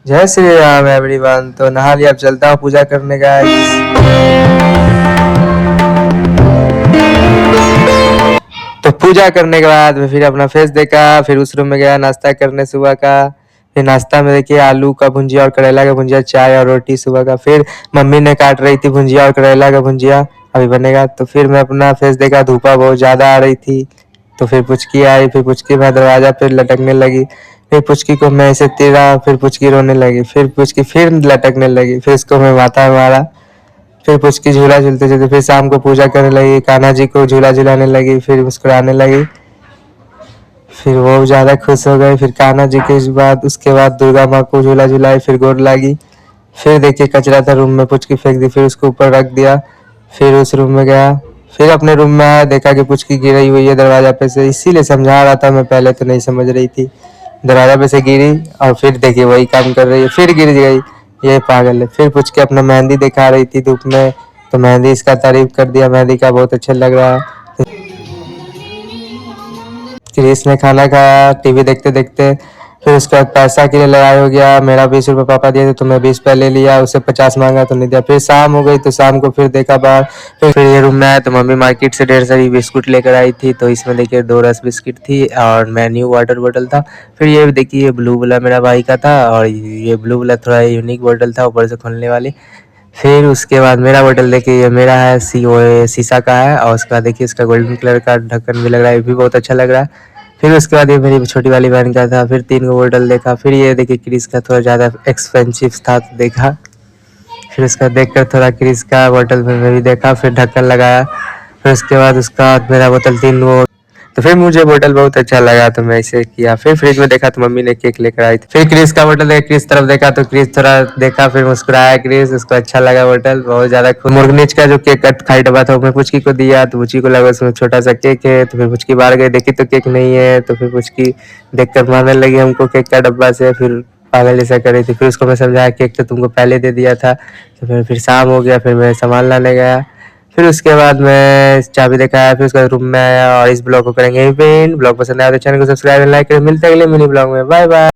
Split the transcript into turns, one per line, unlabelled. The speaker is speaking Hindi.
जय श्री राम एवरीवन। तो नहा लिया, अब चलता हूँ पूजा करने गाइस। तो पूजा करने के बाद मैं फिर अपना फेस देखा, फिर उस रूम में गया नाश्ता करने सुबह का। फिर नाश्ता में देखिए आलू का भुंजिया और करेला का भुंजिया, चाय और रोटी सुबह का। फिर मम्मी ने काट रही थी भुंजिया और करेला का भुंजिया, अभी बनेगा। तो फिर मैं अपना फेस देखा, धूपा बहुत ज़्यादा आ रही थी। तो फिर पुचकी आई, फिर पुचकी में दरवाजा फिर लटकने लगी। फिर पुचकी को मैं ऐसे तेरा, फिर पुचकी रोने लगी, फिर पुचकी फिर लटकने लगी, फिर उसको मैं माथा मारा। फिर पुचकी झूला झूलते झूलते फिर शाम को पूजा करने लगी, कान्हा जी को झूला झुलाने लगी, फिर मुस्कुराने लगी। फिर वो ज़्यादा खुश हो गए। फिर कान्हा जी के बाद उसके बाद दुर्गा माँ को झूला झुलाई, फिर गोर लागी। फिर देखिए कचरा था रूम में, पुचकी फेंक दी, फिर उसको ऊपर रख दिया। फिर उस रूम में गया, फिर अपने रूम में आया, देखा कि पुचकी गिरी हुई है दरवाजा पे से। इसीलिए समझा रहा था मैं, पहले तो नहीं समझ रही थी। दरवाजा पे से गिरी और फिर देखिए वही काम कर रही है, फिर गिर गई। ये पागल है। फिर पुचकी अपना मेहंदी दिखा रही थी धूप में, तो मेहंदी इसका तारीफ कर दिया, मेहंदी का बहुत अच्छा लग रहा है। क्रिस ने खाना खाया टीवी देखते देखते। फिर उसके बाद पैसा के लिए लड़ाई हो गया, मेरा 20 रुपये पापा दिए थे तो मैं 20 पहले लिया, उससे 50 मांगा तो नहीं दिया। फिर शाम हो गई तो शाम को फिर देखा बाहर। फिर ये रूम में आया तो मम्मी मार्केट से ढेर सारी बिस्कुट लेकर आई थी। तो इसमें देखिए 2 रस बिस्किट थी और मेन्यू वाटर बॉटल था। फिर ये देखिए ये ब्लू वाला मेरा भाई का था और ये ब्लू वाला थोड़ा यूनिक बॉटल था ऊपर से खोलने वाली। फिर उसके बाद मेरा बॉटल देखिए ये मेरा है, वो शीशा का है और उसका देखिए इसका गोल्डन कलर का ढक्कन भी लग रहा है, ये भी बहुत अच्छा लग रहा है। फिर उसके बाद ये मेरी छोटी वाली बहन का था। फिर 3 गो बॉटल देखा। फिर ये देखिए क्रिस का थोड़ा ज़्यादा एक्सपेंसिव था तो देखा। फिर उसका देखकर थोड़ा क्रिस का बॉटल में भी देखा, फिर ढक्कन लगाया। फिर उसके बाद उसका मेरा बोतल 3 वो। तो फिर मुझे बोतल बहुत अच्छा लगा तो मैं इसे किया। फिर फ्रिज में देखा तो मम्मी ने केक लेकर आई थी। फिर क्रिस का बोतल देखा, क्रिस तरफ देखा तो क्रिस थोड़ा देखा, फिर मुस्कुराया क्रिस, उसको अच्छा लगा बोतल बहुत ज्यादा। मुर्गनीच का जो केक खाई डब्बा था मैं पुचकी को दिया, तो पुचकी को लगा उसमें छोटा सा केक है। तो फिर पुचकी बाहर गई, देखी तो केक नहीं है। तो फिर पुचकी देखकर मारने लगी हमको केक का डब्बा से, फिर पागल जैसा कर रही थी। फिर उसको मैं समझाया केक तो तुमको पहले दे दिया था। तो फिर शाम हो गया, फिर मैं सामान लाने गया। फिर उसके बाद मैं चाबी दिखाया, फिर उसके बाद रूम में आया और इस ब्लॉग को करेंगे एंड। ब्लॉग पसंद आया तो चैनल को सब्सक्राइब एंड लाइक करें। मिलते हैं अगले मिनी ब्लॉग में, बाय बाय।